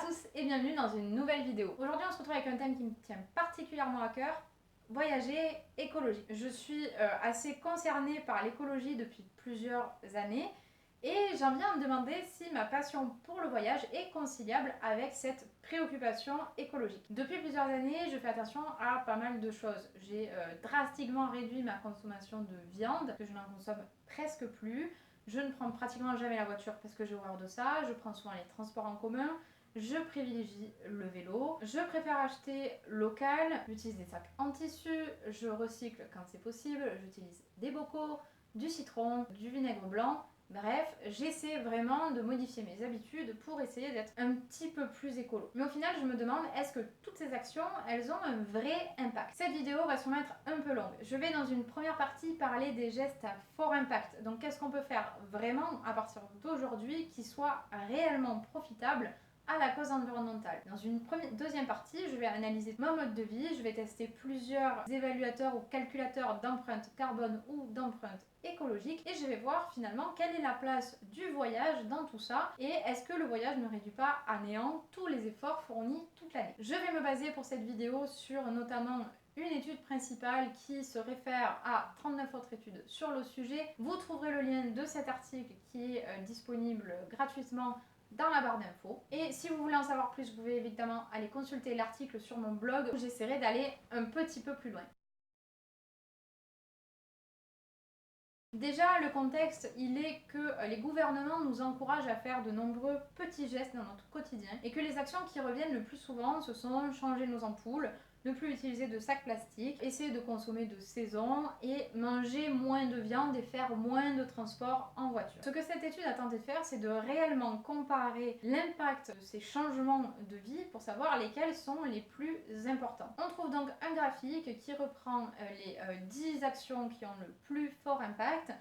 tous et bienvenue dans une nouvelle vidéo. Aujourd'hui on se retrouve avec un thème qui me tient particulièrement à cœur, voyager, écologie. Je suis assez concernée par l'écologie depuis plusieurs années et j'en viens à me demander si ma passion pour le voyage est conciliable avec cette préoccupation écologique. Depuis plusieurs années, je fais attention à pas mal de choses. J'ai drastiquement réduit ma consommation de viande, que je n'en consomme presque plus. Je ne prends pratiquement jamais la voiture parce que j'ai horreur de ça. Je prends souvent les transports en commun. Je privilégie le vélo. Je préfère acheter local. J'utilise des sacs en tissu. Je recycle quand c'est possible. J'utilise des bocaux, du citron, du vinaigre blanc. Bref, j'essaie vraiment de modifier mes habitudes pour essayer d'être un petit peu plus écolo. Mais au final, je me demande, est-ce que toutes ces actions, elles ont un vrai impact? Cette vidéo va sûrement être un peu longue. Je vais dans une première partie parler des gestes à fort impact. Donc qu'est-ce qu'on peut faire vraiment à partir d'aujourd'hui qui soit réellement profitable à la cause environnementale. Dans une deuxième partie, je vais analyser mon mode de vie, je vais tester plusieurs évaluateurs ou calculateurs d'empreinte carbone ou d'empreinte écologique et je vais voir finalement quelle est la place du voyage dans tout ça et est-ce que le voyage ne réduit pas à néant tous les efforts fournis toute l'année. Je vais me baser pour cette vidéo sur notamment une étude principale qui se réfère à 39 autres études sur le sujet. Vous trouverez le lien de cet article qui est disponible gratuitement dans la barre d'infos. Et si vous voulez en savoir plus, vous pouvez évidemment aller consulter l'article sur mon blog où j'essaierai d'aller un petit peu plus loin. Déjà, le contexte, il est que les gouvernements nous encouragent à faire de nombreux petits gestes dans notre quotidien et que les actions qui reviennent le plus souvent, ce sont changer nos ampoules, ne plus utiliser de sacs plastiques, essayer de consommer de saison et manger moins de viande et faire moins de transport en voiture. Ce que cette étude a tenté de faire, c'est de réellement comparer l'impact de ces changements de vie pour savoir lesquels sont les plus importants. On trouve donc un graphique qui reprend les 10 actions qui ont le plus fort impact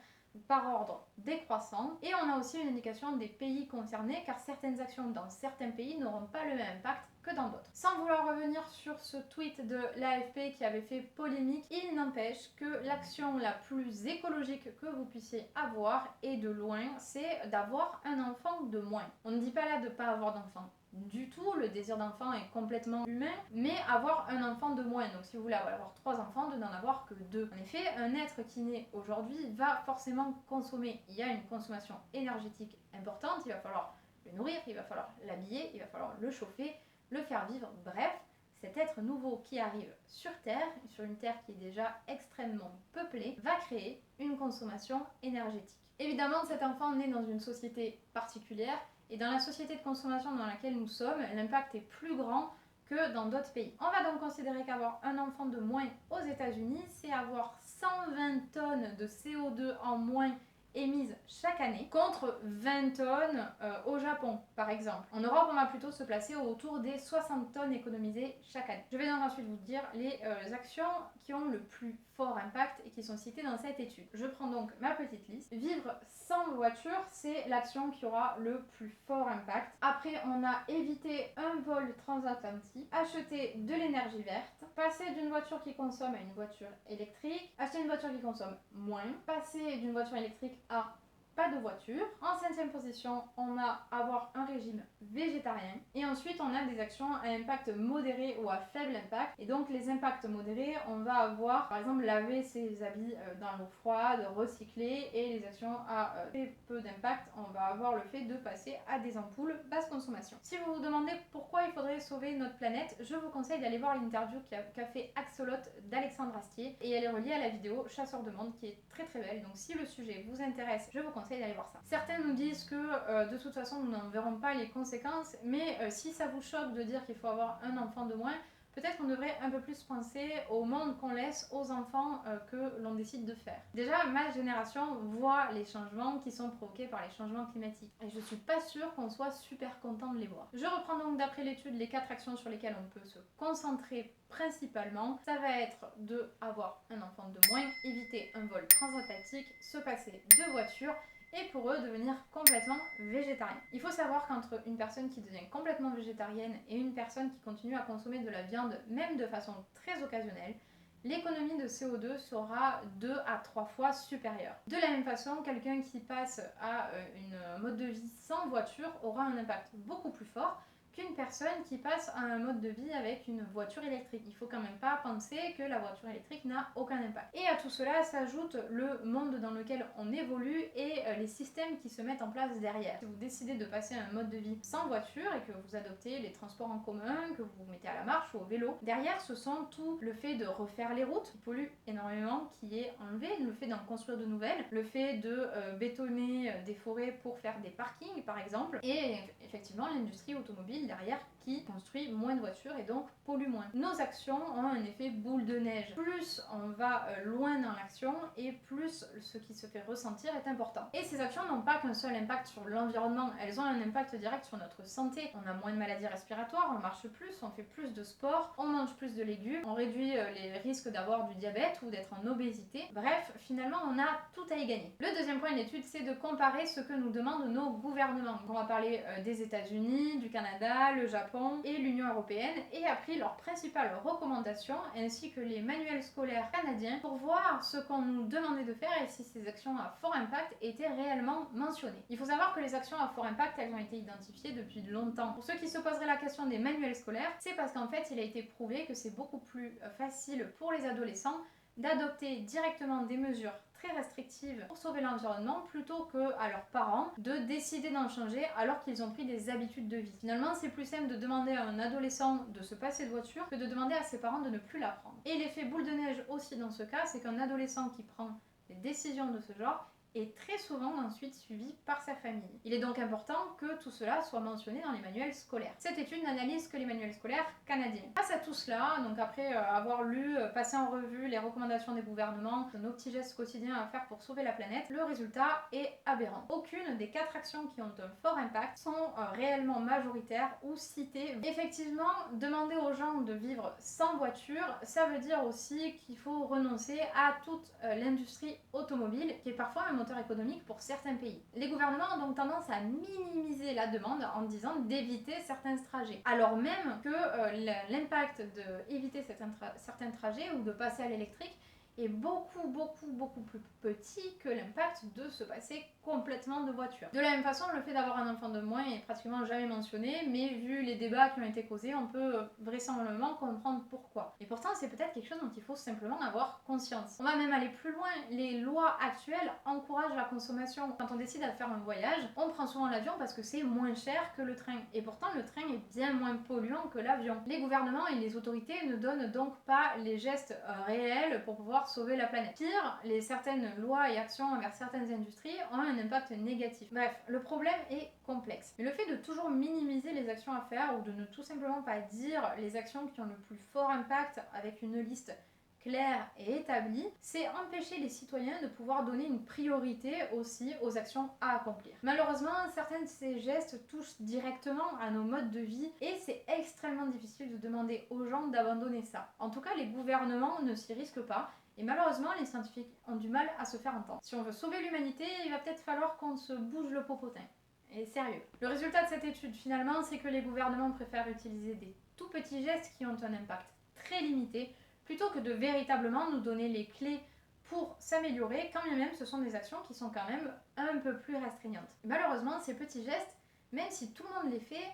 par ordre décroissant et on a aussi une indication des pays concernés car certaines actions dans certains pays n'auront pas le même impact que dans d'autres. Sans vouloir revenir sur ce tweet de l'AFP qui avait fait polémique, il n'empêche que l'action la plus écologique que vous puissiez avoir et de loin, c'est d'avoir un enfant de moins. On ne dit pas là de ne pas avoir d'enfant du tout, le désir d'enfant est complètement humain, mais avoir un enfant de moins. Donc si vous voulez avoir 3 enfants, de n'en avoir que 2. En effet, un être qui naît aujourd'hui va forcément consommer. Il y a une consommation énergétique importante, il va falloir le nourrir, il va falloir l'habiller, il va falloir le chauffer, le faire vivre, bref, cet être nouveau qui arrive sur Terre, sur une Terre qui est déjà extrêmement peuplée, va créer une consommation énergétique. Évidemment, cet enfant naît dans une société particulière, et dans la société de consommation dans laquelle nous sommes, l'impact est plus grand que dans d'autres pays. On va donc considérer qu'avoir un enfant de moins aux États-Unis, c'est avoir 120 tonnes de CO2 en moins émises chaque année contre 20 tonnes au Japon par exemple. En Europe, on va plutôt se placer autour des 60 tonnes économisées chaque année. Je vais donc ensuite vous dire les actions qui ont le plus fort impact et qui sont citées dans cette étude. Je prends donc ma petite liste. Vivre sans voiture, c'est l'action qui aura le plus fort impact. Après, on a évité un vol transatlantique, acheter de l'énergie verte, passer d'une voiture qui consomme à une voiture électrique, acheter une voiture qui consomme moins, passer d'une voiture électrique à pas de voiture. En 5e position, on a avoir un régime végétarien. Et ensuite, on a des actions à impact modéré ou à faible impact. Et donc, les impacts modérés, on va avoir, par exemple, laver ses habits dans l'eau froide, recycler. Et les actions à très peu d'impact, on va avoir le fait de passer à des ampoules basse consommation. Si vous vous demandez pourquoi il faudrait sauver notre planète, je vous conseille d'aller voir l'interview qu'a fait Axolot d'Alexandre Astier. Et elle est reliée à la vidéo Chasseur de monde qui est très très belle. Donc, si le sujet vous intéresse, je vous conseille d'aller voir ça. Certains nous disent que de toute façon nous n'en verrons pas les conséquences, mais si ça vous choque de dire qu'il faut avoir un enfant de moins, peut-être qu'on devrait un peu plus penser au monde qu'on laisse aux enfants que l'on décide de faire. Déjà, ma génération voit les changements qui sont provoqués par les changements climatiques. Et je suis pas sûre qu'on soit super content de les voir. Je reprends donc d'après l'étude les 4 actions sur lesquelles on peut se concentrer principalement. Ça va être de avoir un enfant de moins, éviter un vol transatlantique, se passer de voiture, et pour eux devenir complètement végétarien. Il faut savoir qu'entre une personne qui devient complètement végétarienne et une personne qui continue à consommer de la viande, même de façon très occasionnelle, l'économie de CO2 sera 2 à 3 fois supérieure. De la même façon, quelqu'un qui passe à une mode de vie sans voiture aura un impact beaucoup plus fort qu'une personne qui passe à un mode de vie avec une voiture électrique. Il faut quand même pas penser que la voiture électrique n'a aucun impact. Et à tout cela s'ajoute le monde dans lequel on évolue et les systèmes qui se mettent en place derrière. Si vous décidez de passer à un mode de vie sans voiture et que vous adoptez les transports en commun, que vous vous mettez à la marche ou au vélo, derrière ce sont tout le fait de refaire les routes qui polluent énormément qui est enlevé, le fait d'en construire de nouvelles, le fait de bétonner des forêts pour faire des parkings par exemple, et effectivement l'industrie automobile derrière qui construit moins de voitures et donc pollue moins. Nos actions ont un effet boule de neige. Plus on va loin dans l'action et plus ce qui se fait ressentir est important. Et ces actions n'ont pas qu'un seul impact sur l'environnement, elles ont un impact direct sur notre santé. On a moins de maladies respiratoires, on marche plus, on fait plus de sport, on mange plus de légumes, on réduit les risques d'avoir du diabète ou d'être en obésité. Bref, finalement on a tout à y gagner. Le deuxième point de l'étude, c'est de comparer ce que nous demandent nos gouvernements. On va parler des États-Unis, du Canada, le Japon et l'Union européenne et a pris leurs principales recommandations ainsi que les manuels scolaires canadiens pour voir ce qu'on nous demandait de faire et si ces actions à fort impact étaient réellement mentionnées. Il faut savoir que les actions à fort impact, elles ont été identifiées depuis longtemps. Pour ceux qui se poseraient la question des manuels scolaires, c'est parce qu'en fait il a été prouvé que c'est beaucoup plus facile pour les adolescents d'adopter directement des mesures très restrictives pour sauver l'environnement plutôt que à leurs parents de décider d'en changer alors qu'ils ont pris des habitudes de vie. Finalement, c'est plus simple de demander à un adolescent de se passer de voiture que de demander à ses parents de ne plus la prendre. Et l'effet boule de neige aussi dans ce cas, c'est qu'un adolescent qui prend des décisions de ce genre est très souvent ensuite suivi par sa famille. Il est donc important que tout cela soit mentionné dans les manuels scolaires. Cette étude n'analyse que les manuels scolaires canadiens. Face à tout cela, donc après avoir lu, passé en revue les recommandations des gouvernements, nos petits gestes quotidiens à faire pour sauver la planète, le résultat est aberrant. Aucune des 4 actions qui ont un fort impact sont réellement majoritaires ou citées. Effectivement, demander aux gens de vivre sans voiture, ça veut dire aussi qu'il faut renoncer à toute l'industrie automobile, qui est parfois un moteur économique pour certains pays. Les gouvernements ont donc tendance à minimiser la demande en disant d'éviter certains trajets, alors même que l'impact d'éviter certains trajets ou de passer à l'électrique est beaucoup plus petit que l'impact de se passer complètement de voiture. De la même façon, le fait d'avoir un enfant de moins est pratiquement jamais mentionné, mais vu les débats qui ont été causés, on peut vraisemblablement comprendre pourquoi. Et pourtant, c'est peut-être quelque chose dont il faut simplement avoir conscience. On va même aller plus loin, les lois actuelles encouragent la consommation. Quand on décide de faire un voyage, on prend souvent l'avion parce que c'est moins cher que le train. Et pourtant, le train est bien moins polluant que l'avion. Les gouvernements et les autorités ne donnent donc pas les gestes réels pour pouvoir sauver la planète. Pire, certaines lois et actions envers certaines industries ont un impact négatif. Bref, le problème est complexe. Mais le fait de toujours minimiser les actions à faire ou de ne tout simplement pas dire les actions qui ont le plus fort impact avec une liste claire et établie, c'est empêcher les citoyens de pouvoir donner une priorité aussi aux actions à accomplir. Malheureusement, certains de ces gestes touchent directement à nos modes de vie et c'est extrêmement difficile de demander aux gens d'abandonner ça. En tout cas, les gouvernements ne s'y risquent pas. Et malheureusement, les scientifiques ont du mal à se faire entendre. Si on veut sauver l'humanité, il va peut-être falloir qu'on se bouge le popotin. Et sérieux. Le résultat de cette étude, finalement, c'est que les gouvernements préfèrent utiliser des tout petits gestes qui ont un impact très limité, plutôt que de véritablement nous donner les clés pour s'améliorer, quand bien même ce sont des actions qui sont quand même un peu plus restreignantes. Et malheureusement, ces petits gestes, même si tout le monde les fait,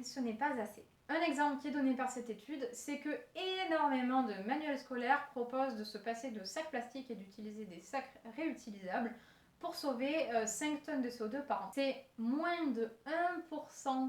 ce n'est pas assez. Un exemple qui est donné par cette étude, c'est que énormément de manuels scolaires proposent de se passer de sacs plastiques et d'utiliser des sacs réutilisables pour sauver 5 tonnes de CO2 par an. C'est moins de 1%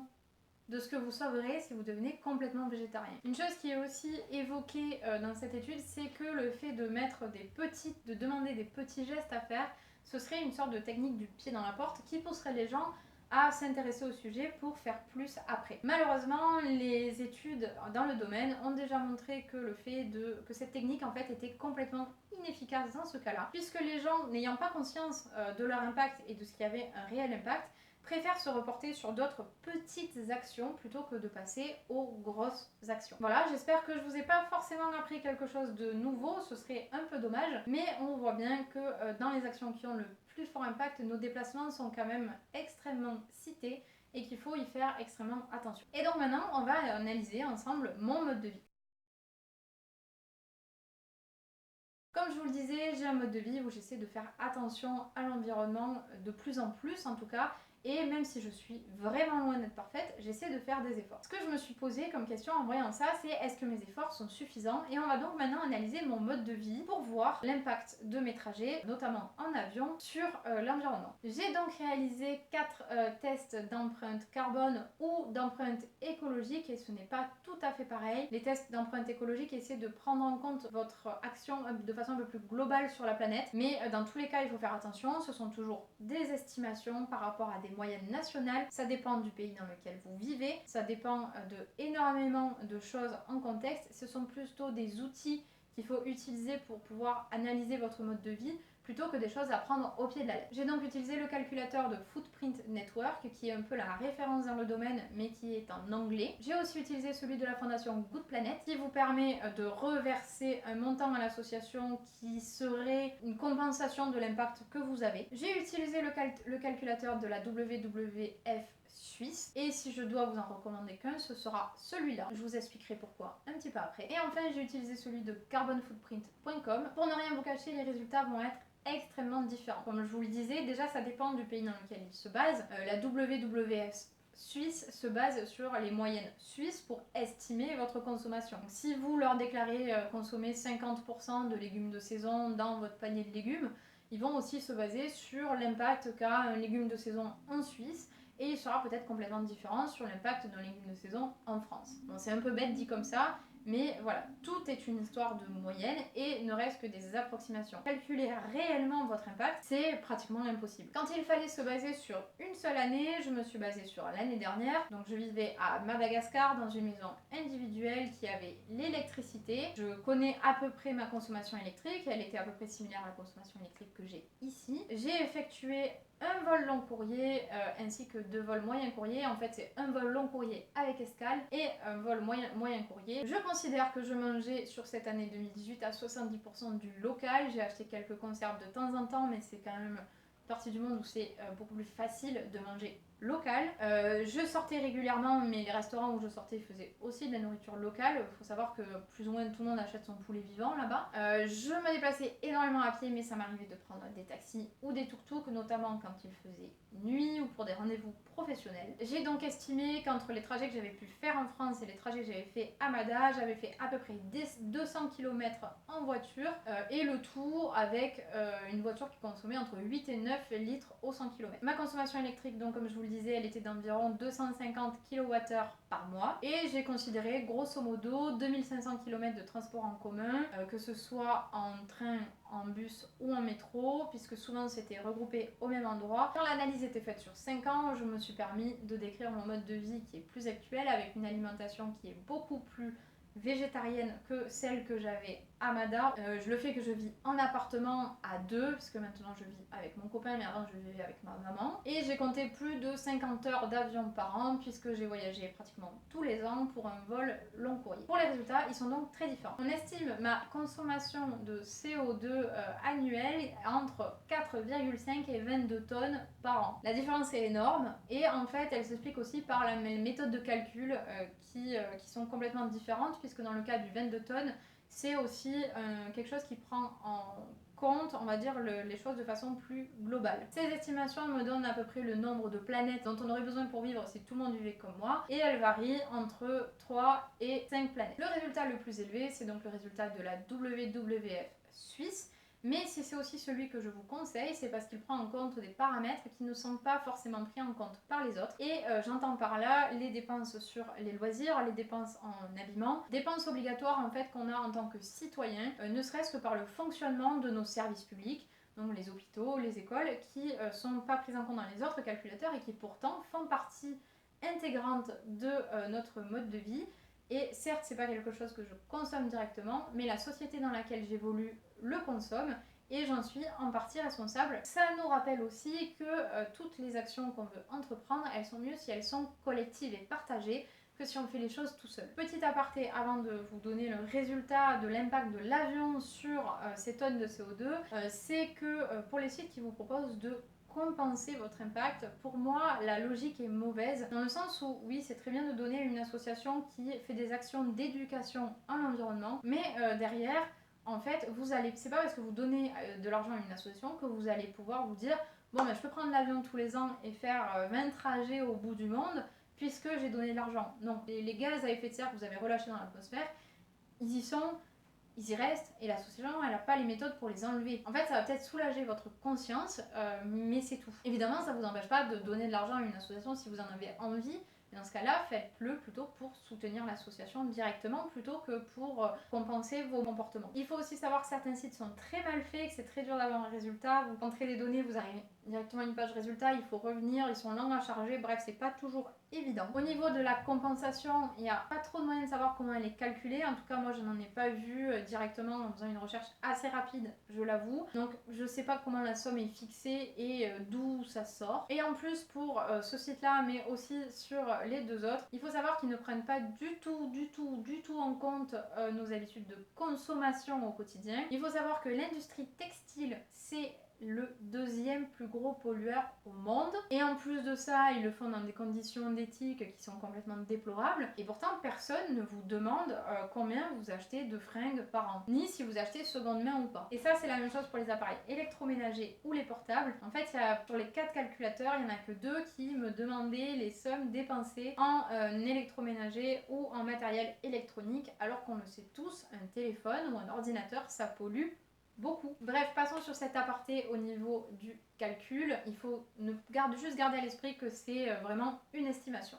de ce que vous sauverez si vous devenez complètement végétarien. Une chose qui est aussi évoquée dans cette étude, c'est que le fait de demander des petits gestes à faire, ce serait une sorte de technique du pied dans la porte qui pousserait les gens à s'intéresser au sujet pour faire plus après. Malheureusement, les études dans le domaine ont déjà montré que que cette technique en fait était complètement inefficace dans ce cas-là, puisque les gens n'ayant pas conscience de leur impact et de ce qui avait un réel impact, préfèrent se reporter sur d'autres petites actions plutôt que de passer aux grosses actions. Voilà, j'espère que je vous ai pas forcément appris quelque chose de nouveau, ce serait un peu dommage, mais on voit bien que dans les actions qui ont le plus fort impact, nos déplacements sont quand même extrêmement cités et qu'il faut y faire extrêmement attention. Et donc maintenant, on va analyser ensemble mon mode de vie. Comme je vous le disais, j'ai un mode de vie où j'essaie de faire attention à l'environnement de plus en plus en tout cas, et même si je suis vraiment loin d'être parfaite, j'essaie de faire des efforts. Ce que je me suis posé comme question en voyant ça, c'est est-ce que mes efforts sont suffisants? Et on va donc maintenant analyser mon mode de vie pour voir l'impact de mes trajets, notamment en avion, sur l'environnement. J'ai donc réalisé 4 tests d'empreinte carbone ou d'empreinte écologique et ce n'est pas tout à fait pareil. Les tests d'empreinte écologique essaient de prendre en compte votre action de façon un peu plus globale sur la planète, mais dans tous les cas il faut faire attention, ce sont toujours des estimations par rapport à des moyennes nationales, ça dépend du pays dans lequel vous vivez, ça dépend de énormément de choses en contexte, ce sont plutôt des outils qu'il faut utiliser pour pouvoir analyser votre mode de vie plutôt que des choses à prendre au pied de la lettre. J'ai donc utilisé le calculateur de Footprint Network qui est un peu la référence dans le domaine mais qui est en anglais. J'ai aussi utilisé celui de la fondation Good Planet qui vous permet de reverser un montant à l'association qui serait une compensation de l'impact que vous avez. J'ai utilisé le calculateur de la WWF suisse et si je dois vous en recommander qu'un, ce sera celui-là. Je vous expliquerai pourquoi un petit peu après. Et enfin, j'ai utilisé celui de carbonfootprint.com. Pour ne rien vous cacher, les résultats vont être extrêmement différents. Comme je vous le disais, déjà ça dépend du pays dans lequel il se base. La WWF suisse se base sur les moyennes suisses pour estimer votre consommation. Donc, si vous leur déclarez consommer 50% de légumes de saison dans votre panier de légumes, ils vont aussi se baser sur l'impact qu'a un légume de saison en Suisse et il sera peut-être complètement différent sur l'impact d'un légume de saison en France. Bon, c'est un peu bête dit comme ça, mais voilà, tout est une histoire de moyenne et ne reste que des approximations. Calculer réellement votre impact, c'est pratiquement impossible. Quand il fallait se baser sur une seule année, je me suis basée sur l'année dernière. Donc je vivais à Madagascar dans une maison individuelle qui avait l'électricité. Je connais à peu près ma consommation électrique, elle était à peu près similaire à la consommation électrique que j'ai ici. J'ai effectué un vol long courrier ainsi que 2 vols moyen courrier. En fait, c'est un vol long courrier avec escale et un vol moyen courrier. Je considère que je mangeais sur cette année 2018 à 70% du local. J'ai acheté quelques conserves de temps en temps, mais c'est quand même une partie du monde où c'est beaucoup plus facile de manger local. Je sortais régulièrement, mais les restaurants où je sortais faisaient aussi de la nourriture locale. Il faut savoir que plus ou moins tout le monde achète son poulet vivant là-bas. Je me déplaçais énormément à pied, mais ça m'arrivait de prendre des taxis ou des tuk-tuk, notamment quand il faisait nuit ou pour des rendez-vous professionnels. J'ai donc estimé qu'entre les trajets que j'avais pu faire en France et les trajets que j'avais fait à Mada, j'avais fait à peu près 200 km en voiture et le tout avec une voiture qui consommait entre 8 et 9 litres au 100 km. Ma consommation électrique, donc comme je vous le disais, elle était d'environ 250 kWh par mois et j'ai considéré grosso modo 2500 km de transport en commun, que ce soit en train, en bus ou en métro, puisque souvent c'était regroupé au même endroit. Quand l'analyse était faite sur 5 ans, je me suis permis de décrire mon mode de vie qui est plus actuel, avec une alimentation qui est beaucoup plus végétarienne que celle que j'avais à Mada. Le fait que je vis en appartement à 2, puisque maintenant je vis avec mon copain, mais avant je vivais avec ma maman. Et j'ai compté plus de 50 heures d'avion par an, puisque j'ai voyagé pratiquement tous les ans pour un vol long courrier. Pour les résultats, ils sont donc très différents. On estime ma consommation de CO2 annuelle entre 4,5 et 22 tonnes par an. La différence est énorme et en fait elle s'explique aussi par la méthode de calcul qui sont complètement différentes, puisque dans le cas du 22 tonnes, c'est aussi quelque chose qui prend en compte, on va dire, les choses de façon plus globale. Ces estimations me donnent à peu près le nombre de planètes dont on aurait besoin pour vivre si tout le monde vivait comme moi, et elles varient entre 3 et 5 planètes. Le résultat le plus élevé, c'est donc le résultat de la WWF suisse, mais si c'est aussi celui que je vous conseille, c'est parce qu'il prend en compte des paramètres qui ne sont pas forcément pris en compte par les autres. Et j'entends par là les dépenses sur les loisirs, les dépenses en habillement, dépenses obligatoires en fait qu'on a en tant que citoyen, ne serait-ce que par le fonctionnement de nos services publics, donc les hôpitaux, les écoles, qui sont pas prises en compte dans les autres calculateurs et qui pourtant font partie intégrante de notre mode de vie. Et certes, c'est pas quelque chose que je consomme directement, mais la société dans laquelle j'évolue le consomme et j'en suis en partie responsable. Ça nous rappelle aussi que toutes les actions qu'on veut entreprendre, elles sont mieux si elles sont collectives et partagées que si on fait les choses tout seul. Petit aparté avant de vous donner le résultat de l'impact de l'avion sur ces tonnes de CO2, c'est que pour les sites qui vous proposent de compenser votre impact, pour moi la logique est mauvaise dans le sens où oui, c'est très bien de donner à une association qui fait des actions d'éducation en environnement, mais derrière en fait vous allez, c'est pas parce que vous donnez de l'argent à une association que vous allez pouvoir vous dire bon ben je peux prendre l'avion tous les ans et faire 20 trajets au bout du monde puisque j'ai donné de l'argent. Non, les gaz à effet de serre que vous avez relâchés dans l'atmosphère, ils y sont, ils y restent, et l'association elle n'a pas les méthodes pour les enlever. En fait ça va peut-être soulager votre conscience, mais c'est tout. Évidemment ça vous empêche pas de donner de l'argent à une association si vous en avez envie. Et dans ce cas-là, faites-le plutôt pour soutenir l'association directement plutôt que pour compenser vos comportements. Il faut aussi savoir que certains sites sont très mal faits, que c'est très dur d'avoir un résultat. Vous rentrez les données, vous arrivez directement à une page résultat, il faut revenir, ils sont longs à charger, bref, c'est pas toujours évident. Au niveau de la compensation, il n'y a pas trop de moyens de savoir comment elle est calculée. En tout cas, moi, je n'en ai pas vu directement en faisant une recherche assez rapide, je l'avoue. Donc, je sais pas comment la somme est fixée et d'où ça sort. Et en plus, pour ce site-là, mais aussi sur les deux autres, il faut savoir qu'ils ne prennent pas du tout en compte nos habitudes de consommation au quotidien. Il faut savoir que l'industrie textile, c'est le deuxième plus gros pollueur au monde. Et en plus de ça, ils le font dans des conditions d'éthique qui sont complètement déplorables. Et pourtant, personne ne vous demande combien vous achetez de fringues par an, ni si vous achetez seconde main ou pas. Et ça, c'est la même chose pour les appareils électroménagers ou les portables. En fait, sur les 4 calculateurs, il n'y en a que 2 qui me demandaient les sommes dépensées en électroménager ou en matériel électronique, alors qu'on le sait tous, un téléphone ou un ordinateur, ça pollue beaucoup. Bref, passons sur cet aparté au niveau du calcul. Il faut juste garder à l'esprit que c'est vraiment une estimation.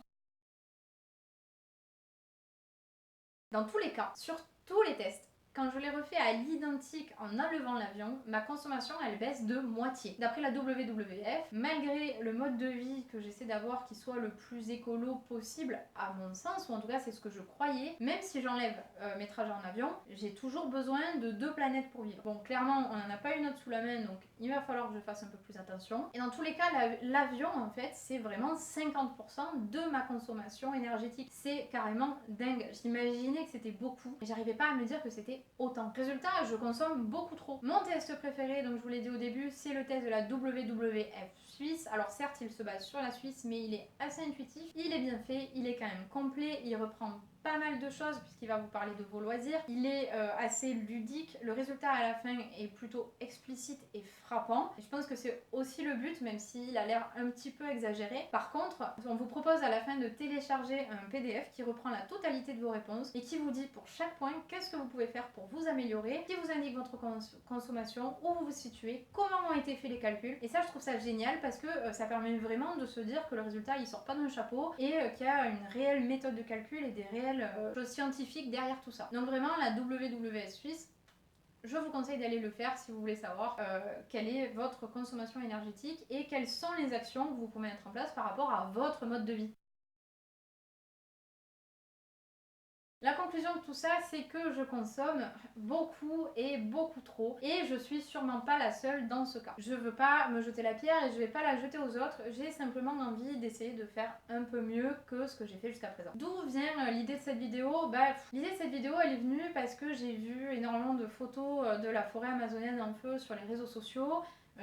Dans tous les cas, sur tous les tests, quand je les refais à l'identique en enlevant l'avion, ma consommation elle baisse de moitié. D'après la WWF, malgré le mode de vie que j'essaie d'avoir qui soit le plus écolo possible, à mon sens, ou en tout cas c'est ce que je croyais, même si j'enlève mes trajets en avion, j'ai toujours besoin de 2 planètes pour vivre. Bon, clairement, on n'en a pas une autre sous la main, donc il va falloir que je fasse un peu plus attention. Et dans tous les cas, l'avion, en fait, c'est vraiment 50% de ma consommation énergétique. C'est carrément dingue. J'imaginais que c'était beaucoup, mais j'arrivais pas à me dire que c'était autant. Résultat, je consomme beaucoup trop. Mon test préféré, donc je vous l'ai dit au début, c'est le test de la WWF Suisse. Alors certes, il se base sur la Suisse, mais il est assez intuitif, il est bien fait, il est quand même complet, il reprend pas mal de choses puisqu'il va vous parler de vos loisirs. Il est assez ludique. Le résultat à la fin est plutôt explicite et frappant. Et je pense que c'est aussi le but, même s'il a l'air un petit peu exagéré. Par contre, on vous propose à la fin de télécharger un PDF qui reprend la totalité de vos réponses et qui vous dit pour chaque point qu'est-ce que vous pouvez faire pour vous améliorer, qui vous indique votre consommation, où vous vous situez, comment ont été faits les calculs. Et ça, je trouve ça génial parce que ça permet vraiment de se dire que le résultat il sort pas d'un chapeau et qu'il y a une réelle méthode de calcul et des réelles choses scientifiques derrière tout ça. Donc vraiment la WWF Suisse, je vous conseille d'aller le faire si vous voulez savoir quelle est votre consommation énergétique et quelles sont les actions que vous pouvez mettre en place par rapport à votre mode de vie. La conclusion de tout ça, c'est que je consomme beaucoup et beaucoup trop et je suis sûrement pas la seule dans ce cas. Je veux pas me jeter la pierre et je vais pas la jeter aux autres, j'ai simplement envie d'essayer de faire un peu mieux que ce que j'ai fait jusqu'à présent. D'où vient l'idée de cette vidéo? L'idée de cette vidéo elle est venue parce que j'ai vu énormément de photos de la forêt amazonienne en feu sur les réseaux sociaux.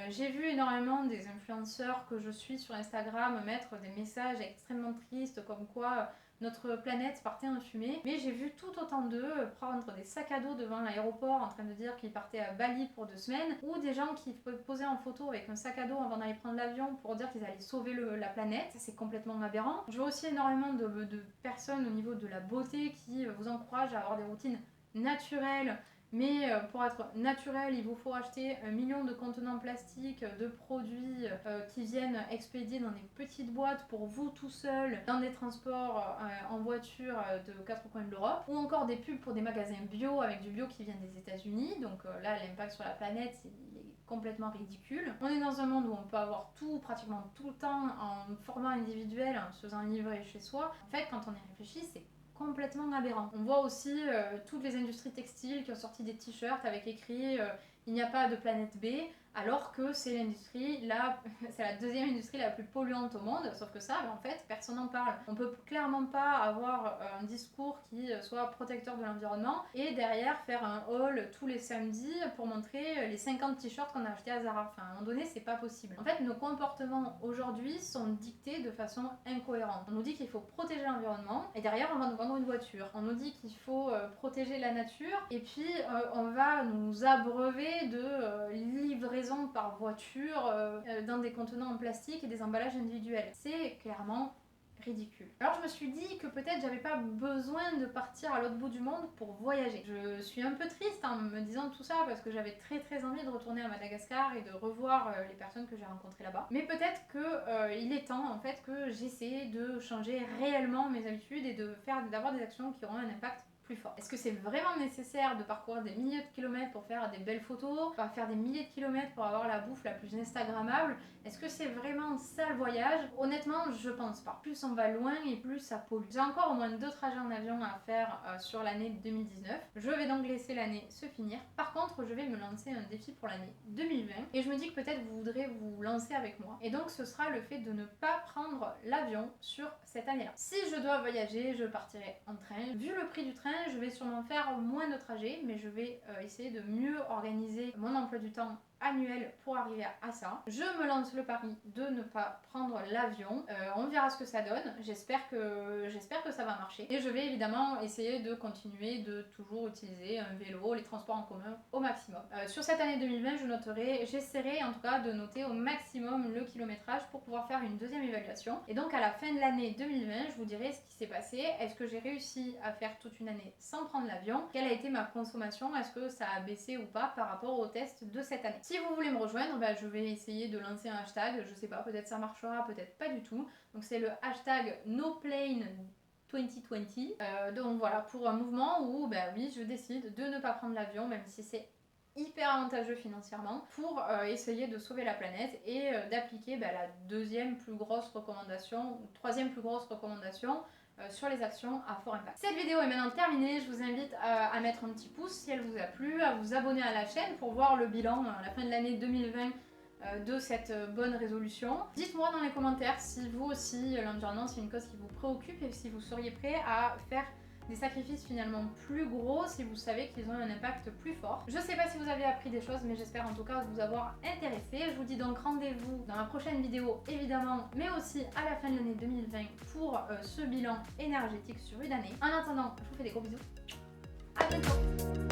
J'ai vu énormément des influenceurs que je suis sur Instagram mettre des messages extrêmement tristes comme quoi notre planète partait en fumée, mais j'ai vu tout autant d'eux prendre des sacs à dos devant l'aéroport en train de dire qu'ils partaient à Bali pour 2 semaines, ou des gens qui posaient en photo avec un sac à dos avant d'aller prendre l'avion pour dire qu'ils allaient sauver la planète. C'est complètement aberrant. Je vois aussi énormément de personnes au niveau de la beauté qui vous encouragent à avoir des routines naturelles, mais pour être naturel, il vous faut acheter 1 million de contenants plastiques, de produits qui viennent expédiés dans des petites boîtes pour vous tout seul, dans des transports en voiture de 4 coins de l'Europe, ou encore des pubs pour des magasins bio avec du bio qui vient des États-Unis. Donc là, l'impact sur la planète, il est complètement ridicule. On est dans un monde où on peut avoir tout, pratiquement tout le temps, en format individuel, en se faisant livrer chez soi. En fait, quand on y réfléchit, c'est complètement aberrant. On voit aussi toutes les industries textiles qui ont sorti des t-shirts avec écrit il n'y a pas de planète B, alors que c'est l'industrie c'est la deuxième industrie la plus polluante au monde, sauf que ça, en fait, personne n'en parle. On peut clairement pas avoir un discours qui soit protecteur de l'environnement et derrière faire un haul tous les samedis pour montrer les 50 t-shirts qu'on a achetés à Zara. Enfin, à un moment donné, c'est pas possible. En fait, nos comportements aujourd'hui sont dictés de façon incohérente. On nous dit qu'il faut protéger l'environnement et derrière, on va nous vendre une voiture. On nous dit qu'il faut protéger la nature et puis on va nous abreuver de livraisons livraison par voiture dans des contenants en plastique et des emballages individuels. C'est clairement ridicule. Alors je me suis dit que peut-être j'avais pas besoin de partir à l'autre bout du monde pour voyager. Je suis un peu triste en me disant tout ça parce que j'avais très envie de retourner à Madagascar et de revoir les personnes que j'ai rencontrées là-bas. Mais peut-être que il est temps en fait que j'essaie de changer réellement mes habitudes et d'avoir des actions qui auront un impact plus fort. Est-ce que c'est vraiment nécessaire de parcourir des milliers de kilomètres pour faire des belles photos, faire des milliers de kilomètres pour avoir la bouffe la plus instagrammable? Est-ce que c'est vraiment ça le voyage? Honnêtement, je pense pas. Plus on va loin et plus ça pollue. J'ai encore au moins 2 trajets en avion à faire sur l'année 2019. Je vais donc laisser l'année se finir. Par contre, je vais me lancer un défi pour l'année 2020 et je me dis que peut-être vous voudrez vous lancer avec moi. Et donc ce sera le fait de ne pas prendre l'avion sur cette année-là. Si je dois voyager, je partirai en train. Vu le prix du train, je vais sûrement faire moins de trajets, mais je vais essayer de mieux organiser mon emploi du temps annuel pour arriver à ça. Je me lance le pari de ne pas prendre l'avion. On verra ce que ça donne. J'espère que ça va marcher. Et je vais évidemment essayer de continuer de toujours utiliser un vélo, les transports en commun au maximum. Sur cette année 2020, j'essaierai en tout cas de noter au maximum le kilométrage pour pouvoir faire une deuxième évaluation. Et donc à la fin de l'année 2020, je vous dirai ce qui s'est passé. Est-ce que j'ai réussi à faire toute une année sans prendre l'avion? Quelle a été ma consommation? Est-ce que ça a baissé ou pas par rapport au test de cette année? Si vous voulez me rejoindre, je vais essayer de lancer un hashtag, je sais pas, peut-être ça marchera, peut-être pas du tout. Donc c'est le hashtag NoPlane2020. Donc voilà, pour un mouvement où oui, je décide de ne pas prendre l'avion, même si c'est hyper avantageux financièrement, pour essayer de sauver la planète et d'appliquer la deuxième plus grosse recommandation, ou troisième plus grosse recommandation sur les actions à fort impact. Cette vidéo est maintenant terminée, je vous invite à mettre un petit pouce si elle vous a plu, à vous abonner à la chaîne pour voir le bilan à la fin de l'année 2020 de cette bonne résolution. Dites-moi dans les commentaires si vous aussi l'environnement c'est une cause qui vous préoccupe et si vous seriez prêt à faire des sacrifices finalement plus gros si vous savez qu'ils ont un impact plus fort. Je sais pas si vous avez appris des choses, mais j'espère en tout cas vous avoir intéressé. Je vous dis donc rendez-vous dans la prochaine vidéo évidemment, mais aussi à la fin de l'année 2020 pour ce bilan énergétique sur une année. En attendant, je vous fais des gros bisous. À bientôt.